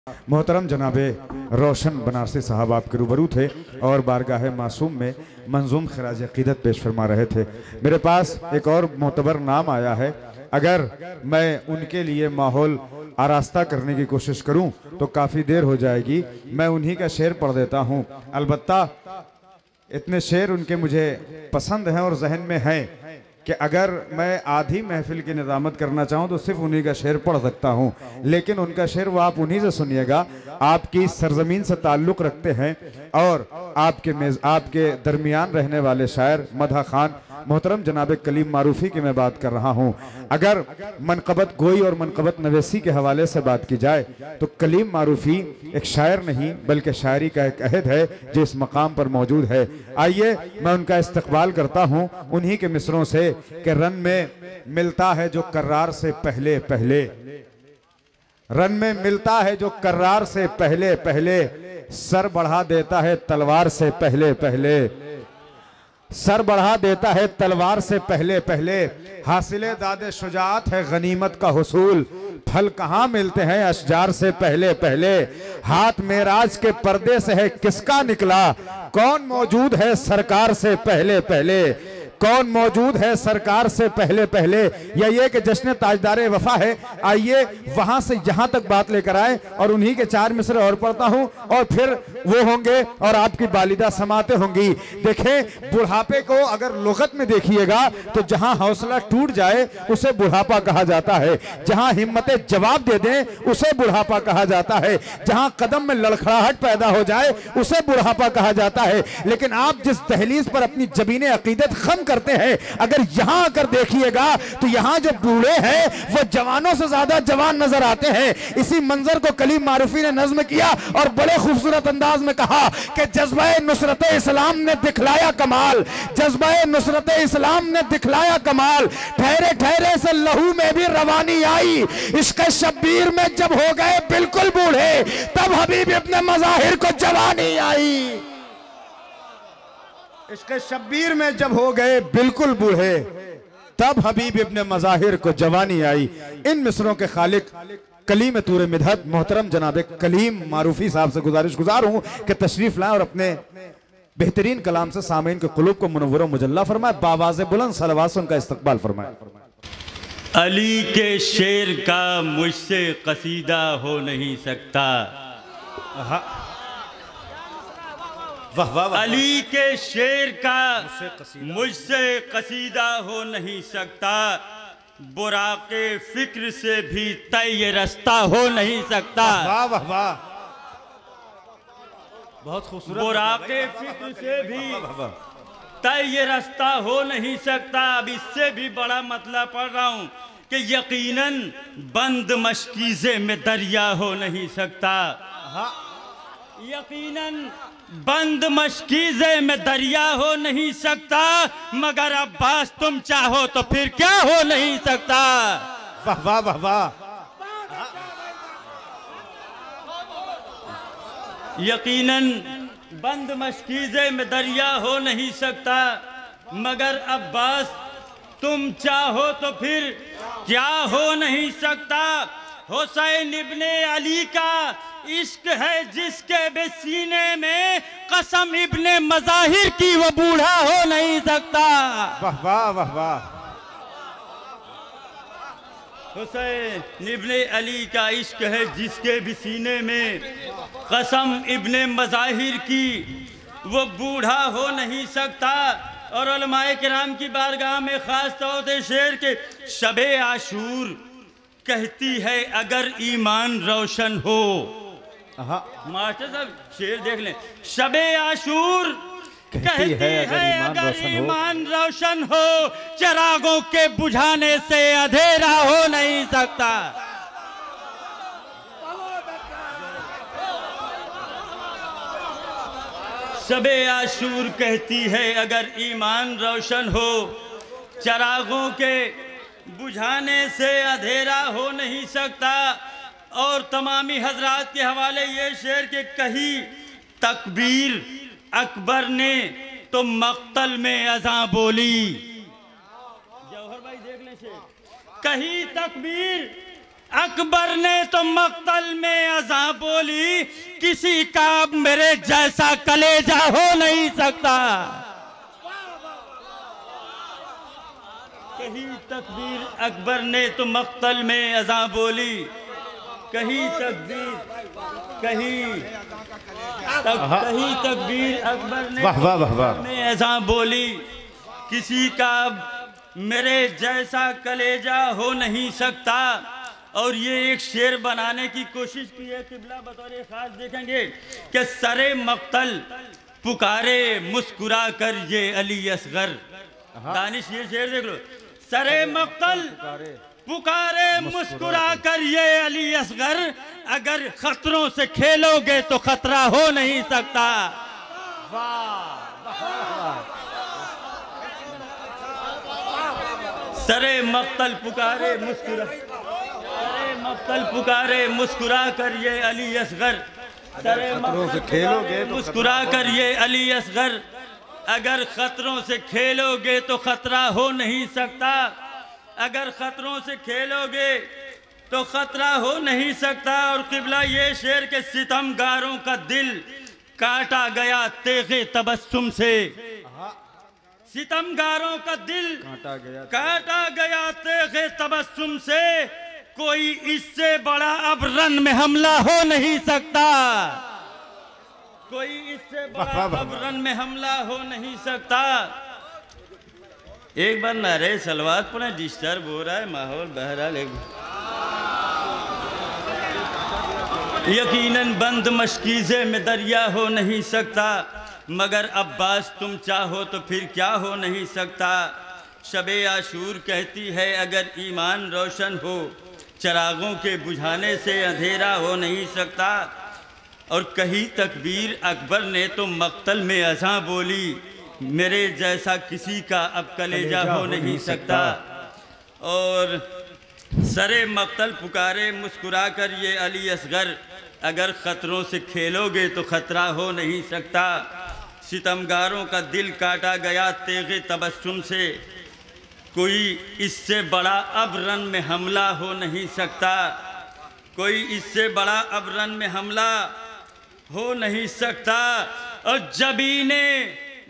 मोहतरम जनाबे रोशन बनारसी साहब आपके रूबरू थे और बारगाह मासूम में मंजूम खराज अक़ीदत पेश फरमा रहे थे। मेरे पास एक और मोतबर नाम आया है, अगर मैं उनके लिए माहौल आरास्ता करने की कोशिश करूं तो काफ़ी देर हो जाएगी। मैं उन्हीं का शेर पढ़ देता हूं। अलबत्ता इतने शेर उनके मुझे पसंद हैं और जहन में हैं कि अगर मैं आधी महफिल की निज़ामत करना चाहूँ तो सिर्फ उन्हीं का शेर पढ़ सकता हूँ, लेकिन उनका शेर वो आप उन्हीं से सुनिएगा। आपकी सरजमीन से ताल्लुक़ रखते हैं और आपके दरमियान रहने वाले शायर मदह खान मोहतरम जनाब कलीम मारूफी की मैं बात कर रहा हूँ। अगर मनक़बत गोई और मनक़बत नवेसी के हवाले से बात की जाए तो कलीम मारूफी एक शायर नहीं बल्कि शायरी का एक अहद है जो इस मकाम पर मौजूद है। आइए मैं उनका इस्तकबाल करता हूँ उन्हीं के मिसरों से कि रन में मिलता है जो कर्रार से पहले पहले, रन में मिलता है जो कर्रार से पहले पहले, सर बढ़ा देता है तलवार से पहले पहले, सर बढ़ा देता है तलवार से पहले पहले, हासिले दादे शुजाअत है गनीमत का हुसूल, फल कहाँ मिलते हैं अशजार से पहले पहले, हाथ मेराज के पर्दे से है किसका निकला, कौन मौजूद है सरकार से पहले पहले, कौन मौजूद है सरकार से पहले पहले। या ये कि जश्न ताजदारे वफा है। आइए वहां से यहां तक बात लेकर आए और उन्हीं के चार मिसरे और पढ़ता हूं और फिर वो होंगे और आपकी बालिदा समाते होंगी। देखें, बुढ़ापे को अगर लुगत में देखिएगा तो जहां हौसला टूट जाए उसे बुढ़ापा कहा जाता है, जहां हिम्मतें जवाब दे दें उसे बुढ़ापा कहा जाता है, जहां कदम में लड़खड़ाहट पैदा हो जाए उसे बुढ़ापा कहा जाता है। लेकिन आप जिस दहलीज पर अपनी जबीने अकीदत खम करते हैं, अगर यहां आकर देखिएगा तो यहां जो बूढ़े हैं वो जवानों से ज्यादा जवान नजर आते हैं। इसी मंजर को कलीम मारूफी ने नज्म किया और बड़े खूबसूरत अंदाज में कहा कि जज्बे नुसरत इस्लाम ने दिखलाया कमाल, जज्बे नुसरत इस्लाम ने दिखलाया कमाल, ठहरे ठहरे से लहू में भी रवानी आई, इश्क शब्बीर में जब हो गए बिल्कुल बूढ़े तब हबीब इब्ने मज़ाहिर को जवानी आई, इश्क़ शब्बीर में जब हो गए बिल्कुल बूढ़े तब हबीब इब्ने मज़ाहिर को जवानी आई। इन मिसरों के खालिक कलीम तूरे मिदहत मोहतरम जनाब कलीम मारूफी साहब से गुजार हूं कि तशरीफ लाएं और अपने बेहतरीन कलाम से सामीन के कुलूब को मुनव्वर व मुजल्ला फरमाए, बावाज़े बुलंद सलवात से उनका इस्तकबाल फरमाए। अली के शेर का मुझसे कसीदा हो नहीं सकता, वाह वाह वाह। अली के शेर का मुझसे कसीदा हो नहीं सकता, बुराके फिक्र से भी तय रास्ता हो नहीं सकता, वाह वाह वाह, बहुत खूबसूरत। बुराके फिक्र से भी तय रास्ता हो नहीं सकता। अब इससे भी बड़ा मतलब पढ़ रहा हूं कि यकीनन बंद मशकीज़े में दरिया हो नहीं सकता, यकीनन बंद मशकीज़े में दरिया हो नहीं सकता, मगर अब्बास तुम चाहो तो फिर क्या हो नहीं सकता। वाह वाह वाह वाह। यकीनन बंद मशकीज़े में दरिया हो नहीं सकता, मगर अब्बास तुम चाहो तो फिर क्या हो नहीं सकता। हुसैन इब्ने अली का इश्क है जिसके भी सीने में, कसम इब्ने मज़ाहिर की वो बूढ़ा हो नहीं सकता। वाह वाह वाह वाह। हुसैन इब्ने अली का इश्क है जिसके भी सीने में, कसम इब्ने मज़ाहिर की वो बूढ़ा हो नहीं सकता। और उलमाए किराम की बारगाह में ख़ास तौर से शेर के शबे आशूर कहती है अगर ईमान रोशन हो, मास्टर साहब शेर देख लें, शबे आशूर कहती है अगर ईमान रोशन हो, चिरागों के बुझाने से अंधेरा हो नहीं सकता। शबे आशूर कहती है अगर ईमान रोशन हो, चिरागों के बुझाने से अंधेरा हो नहीं सकता। और तमामी हजरात के हवाले ये शेर के कही तकबीर अकबर ने तो मक्तल में अज़ां बोली। जौहर भाई देख लें शेर, कही तकबीर अकबर ने तो मक्तल में अज़ां बोली, किसी का मेरे जैसा कलेजा हो नहीं सकता। कही तकबीर, अकबर ने तो मक्तल में अज़ां बोली, कही तकबीर, कही तकबीर, अकबर ने अज़ां बोली, किसी का मेरे जैसा कलेजा हो नहीं सकता। और ये एक शेर बनाने की कोशिश की है किबला बतौर खास देखेंगे कि सरे मक्तल पुकारे मुस्कुरा कर ये अली असगर। दानिश ये शेर देख लो, सरे मक्तल पुकारे मुस्कुरा कर ये अली असगर, अगर खतरों से खेलोगे तो खतरा हो नहीं सकता। सरे मक्तल पुकारे मुस्कुरा, सरे मक्तल पुकारे मुस्कुरा कर ये अली असगर, सरे मक्तल से खेलोगे मुस्कुरा कर ये अली असगर, अगर खतरों से खेलोगे तो खतरा हो नहीं सकता। अगर खतरों से खेलोगे तो खतरा हो नहीं सकता। और किबला ये शेर के सितमगारों का दिल काटा गया तेगे तबस्सुम से, सितमगारों का दिल काटा गया तेगे तबस्सुम से, कोई इससे बड़ा अब रन में हमला हो नहीं सकता। कोई इससे बड़ा अब रन में हमला हो नहीं सकता। एक बार नारे सलवात पर डिस्टर्ब हो रहा है माहौल, बहरहाल यकीनन बंद मशकीज़े में दरिया हो नहीं सकता, मगर अब्बास तुम चाहो तो फिर क्या हो नहीं सकता। शबे आशूर कहती है अगर ईमान रोशन हो, चरागों के बुझाने से अंधेरा हो नहीं सकता। और कही तकबीर, अकबर ने तो मक्तल में अज़ां बोली, मेरे जैसा किसी का अब कलेजा हो नहीं सकता। और सरे मक्तल पुकारे मुस्कुरा कर ये अली असगर, अगर खतरों से खेलोगे तो खतरा हो नहीं सकता। सितमगारों का दिल काटा गया तेगे तबस्सुम से, कोई इससे बड़ा अब रन में हमला हो नहीं सकता। कोई इससे बड़ा अब रन में हमला हो नहीं सकता। और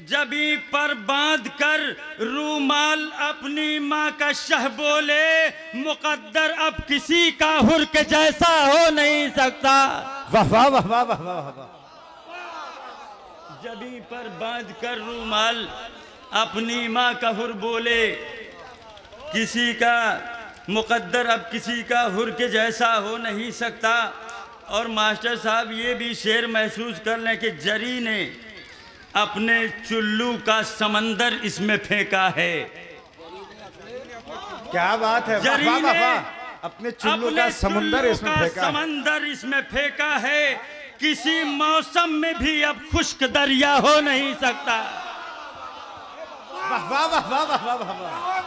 जबी पर बांध कर रूमाल अपनी माँ का शह बोले, मुकद्दर अब किसी का हुर के जैसा हो नहीं सकता। वाह वाह वाह वाह वाह वाह वाह। जबी पर बांध कर रूमाल अपनी माँ का हुर बोले, किसी का मुकद्दर अब किसी का हुर के जैसा हो नहीं सकता। और मास्टर साहब ये भी शेर महसूस कर लें कि जरी ने अपने चुल्लू का समंदर इसमें फेंका है। क्या बात है, जरी वाह वाह ने वाह। अपने चुल्लू का समंदर इसमें फेंका है। समंदर इसमें फेंका है, किसी मौसम में भी अब खुश्क दरिया हो नहीं सकता। वाह वाह वाह वाह वाह वाह वाह।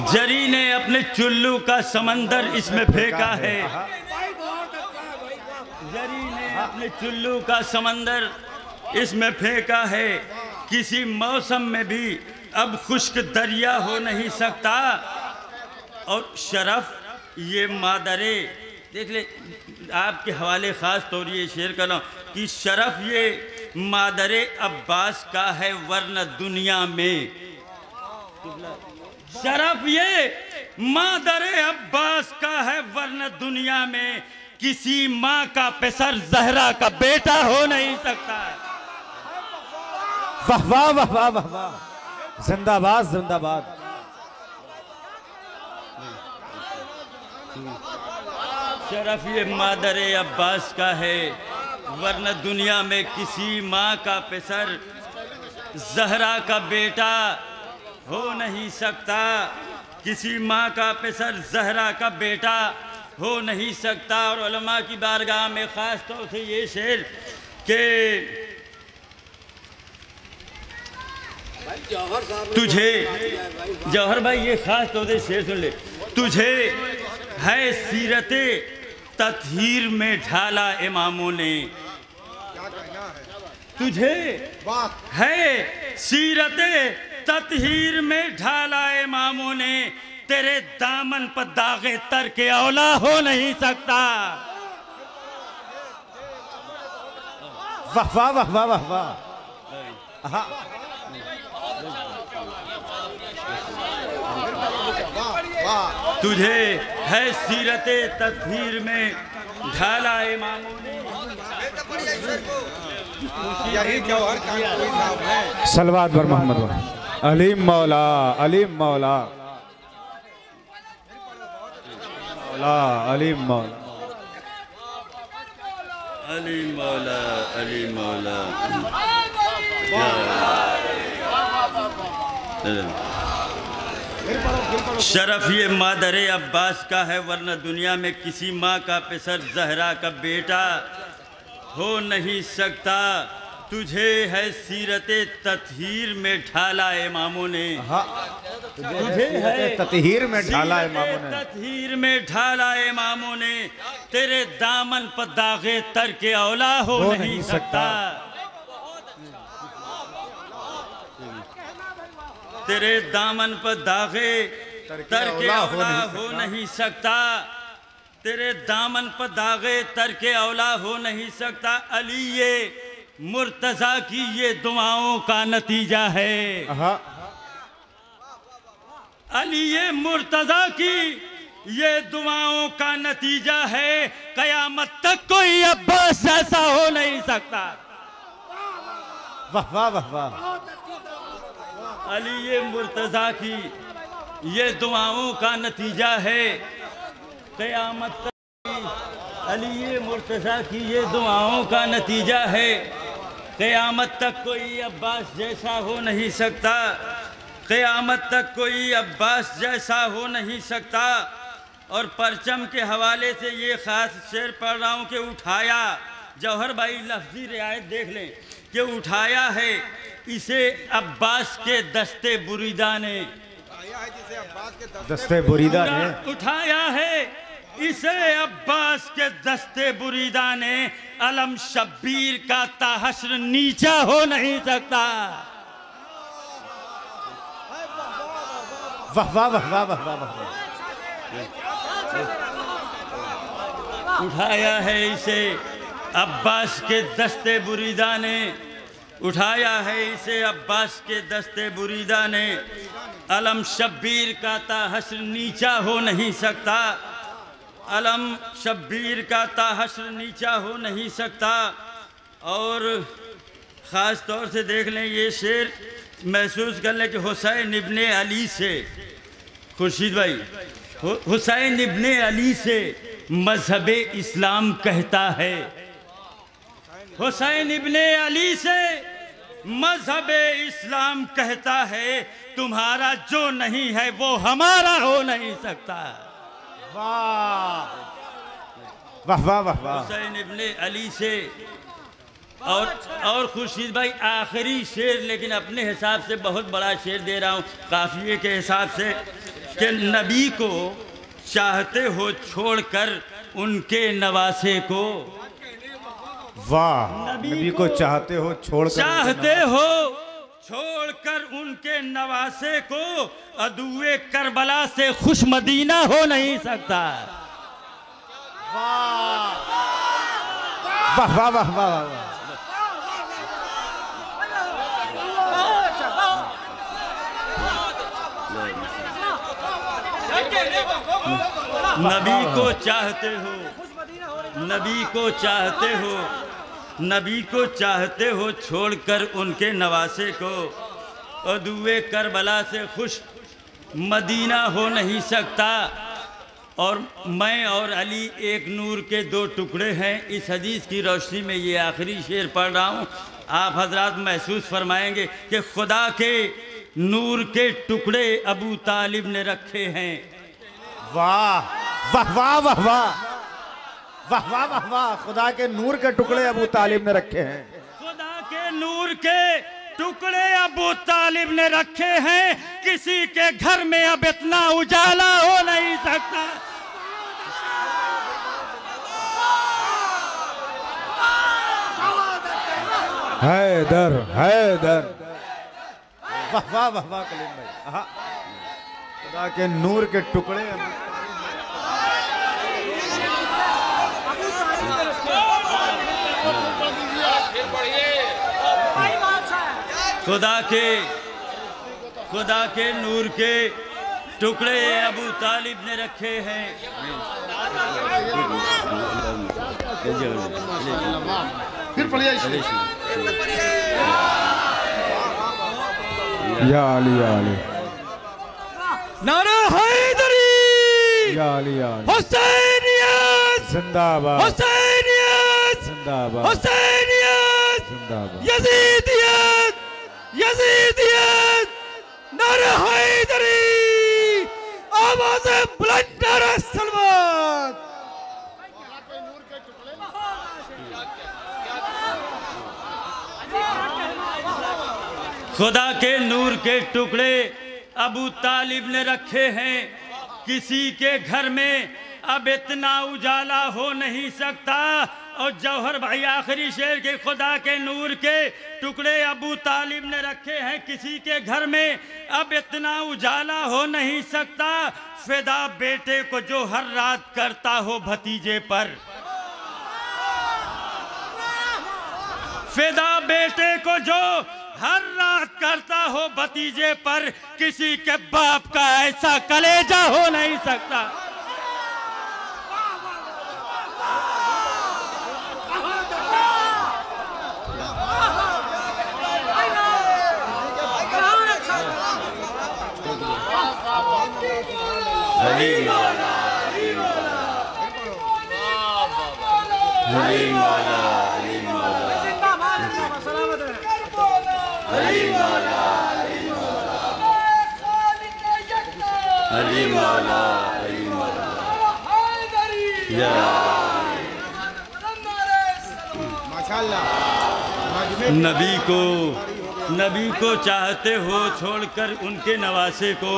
जरी ने अपने चुल्लू का समंदर इसमें फेंका है। जरी ने अपने चुल्लू का समंदर इसमें फेंका है, किसी मौसम में भी अब खुश्क दरिया हो नहीं सकता। और शरफ ये मादरे, देख ले आपके हवाले ख़ास तौर ये शेर कर रहा हूँ कि शरफ ये मादरे अब्बास का है वरना दुनिया में। शरफ ये मादरे अब्बास का है वरना दुनिया में, किसी माँ का पेसर जहरा का बेटा हो नहीं सकता। वाह वाह वाह वाह वाह वाह। जिंदाबाद जिंदाबाद। शरफ ये मादरे अब्बास का है वरना दुनिया में किसी माँ का पेसर जहरा का बेटा हो नहीं सकता। किसी माँ का पेसर जहरा का बेटा हो नहीं सकता। और उलमा की बारगाह में ख़ास तौर से ये शेर के तुझे जौहर भाई ये खास तौर से शेर सुन ले। तुझे है सीरते तत्हीर में ढाला इमामों ने, तुझे है सीरते तत्हीर में ढाला इमामों ने, तेरे दामन पर दागे तर के औला हो नहीं सकता। वाह वाह वाह वाह वाह वाह। तुझे है सीरते तत्हीर में ढाला इमामों ने। सलवात पर मोहम्मद अलीम मौला, अलीम मौला, मौला अलीम मौला, अलीम मौला, अलीम मौला। शरफ ये मादरे अब्बास का है, वरना दुनिया में किसी माँ का पेसर जहरा का बेटा हो नहीं सकता। तुझे है सीरते तत्हीर में ढाला इमामों ने, तुझे है तत्हीर में ढाला इमामों ने, तत्हीर में ढाला इमामों ने, तेरे दामन पर दागे तर के औला हो नहीं सकता। तेरे दामन पर दागे तर के औला हो नहीं सकता। तेरे दामन पर दागे तर के औला हो नहीं सकता। अली ये मुर्तजा की ये दुआओं का नतीजा है। अली ये मुर्तजा की ये दुआओं का नतीजा है। कयामत तक कोई अब्बास जैसा हो नहीं सकता। वाह वाह वाह वाह। अली ये मुर्तजा की ये दुआओं का नतीजा है। क़यामत तक अली ये मुर्तजा की ये दुआओं का नतीजा है। क़यामत तक कोई अब्बास जैसा हो नहीं सकता। क़यामत तक कोई अब्बास जैसा हो नहीं सकता। और परचम के हवाले से ये ख़ास शेर पढ़ रहा हूँ कि उठाया, जौहर भाई लफ्ज़ी रियायत देख लें कि उठाया है इसे अब्बास के दस्ते बुरीदा ने। दस्ते बुरीदा ने उठाया है इसे अब्बास के दस्ते बुरीदा ने। अलम शब्बीर का ताहश्र नीचा हो नहीं सकता। वाह वाह वाह वाह वाह वाह। उठाया है इसे अब्बास के दस्ते बुरीदा ने। उठाया है इसे अब्बास के दस्ते बुरीदा ने। अलम शब्बीर का ताहश्र नीचा हो नहीं सकता। अलम शब्बीर का ताहश्र नीचा हो नहीं सकता। और ख़ास तौर से देख लें ये शेर महसूस कर लें कि हुसैन इब्ने अली से, खुर्शीद भाई, हुसैन इब्ने अली से मजहब इस्लाम कहता है। हुसैन इब्ने अली से मजहब इस्लाम कहता है। तुम्हारा जो नहीं है वो हमारा हो नहीं सकता। वाह वाह वाह वाह वाह। हुसैन इब्ने अली से। और खुर्शीद भाई आखिरी शेर, लेकिन अपने हिसाब से बहुत बड़ा शेर दे रहा हूँ काफिये के हिसाब से, कि नबी को चाहते हो छोड़कर उनके नवासे को। वाह। नबी को चाहते हो छोड़कर उनके नवासे को। अदुए करबला से खुश मदीना हो नहीं सकता। वाह वाह वाह वाह वाह। नबी को चाहते हो, नबी को चाहते हो, नबी को चाहते हो छोड़कर उनके नवासे को। अदुए करबला से खुश मदीना हो नहीं सकता। और मैं और अली एक नूर के दो टुकड़े हैं। इस हदीस की रोशनी में ये आखिरी शेर पढ़ रहा हूँ। आप हजरात महसूस फरमाएंगे कि खुदा के नूर के टुकड़े अबू तालिब ने रखे हैं। वाह वाह वाह वाह वाह वाह वाह वाह वाह। खुदा के नूर के टुकड़े अबू तालिब ने रखे हैं। खुदा के नूर के टुकड़े अबू तालिब ने रखे हैं, किसी के घर में अब इतना उजाला हो नहीं सकता। हैदर हैदर। वाह वाह वाह वाह कलीम भाई। खुदा के नूर के टुकड़े। खुदा के नूर के टुकड़े अबू तालिब ने रखे हैं। फिर पढ़िए। या अली या अली। नारा हैदरी। या अली या अली। हुसैनियत जिंदाबाद। हुसैनियत जिंदाबाद। हुसैनियत जिंदाबाद। यजीदियत यजीदियत। नारा हैदरी। आवाज़ बुलंद नारा सलमान। खुदा के नूर के टुकड़े अबू तालिब ने रखे हैं, किसी के घर में अब इतना उजाला हो नहीं सकता। और जौहर भाई आखिरी शेर के खुदा के नूर के टुकड़े अबू तालिब ने रखे हैं, किसी के घर में अब इतना उजाला हो नहीं सकता। फिदा बेटे को जो हर रात करता हो भतीजे पर, फिदा बेटे को जो हर रात करता हो भतीजे पर, किसी के बाप का ऐसा कलेजा हो नहीं सकता। अली मौला अली मौला अली मौला अली मौला अली मौला अली मौला अली मौला या माशाअल्लाह। नबी को चाहते हो छोड़कर उनके नवासे को,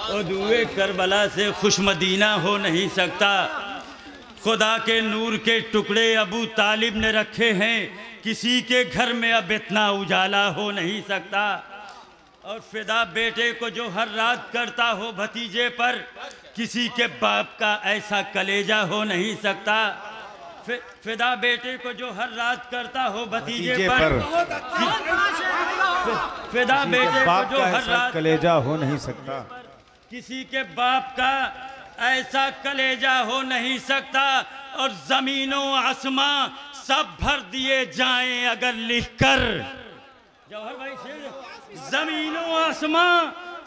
और दुए करबला से खुश मदीना हो नहीं सकता। खुदा के नूर के टुकड़े अबू तालिब ने रखे हैं, किसी के घर में अब इतना उजाला हो नहीं सकता। और फिदा बेटे को जो हर रात करता हो भतीजे पर, किसी के बाप का ऐसा कलेजा हो नहीं सकता। फिदा बेटे को जो हर रात करता हो भतीजे पर, फिदा बेटे को जो हर रात कलेजा हो नहीं सकता। किसी के बाप का ऐसा कलेजा हो नहीं सकता। और जमीनों आसमां सब भर दिए जाएं अगर लिखकर, जौहर भाई से, जमीनों आसमां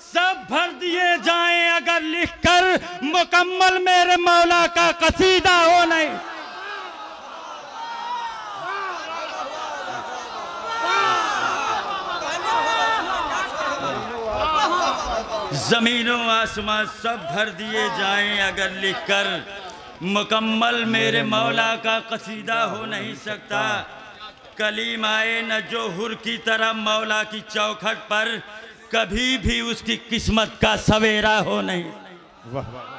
सब भर दिए जाएं अगर लिखकर, मुकम्मल मेरे मौला का कसीदा हो नहीं। जमीनों आसमां सब भर दिए जाएं अगर लिखकर, मुकम्मल मेरे मौला का कसीदा हो नहीं सकता। कलीम आए न जो हुर की तरह मौला की चौखट पर, कभी भी उसकी किस्मत का सवेरा हो नहीं। वाह वाह।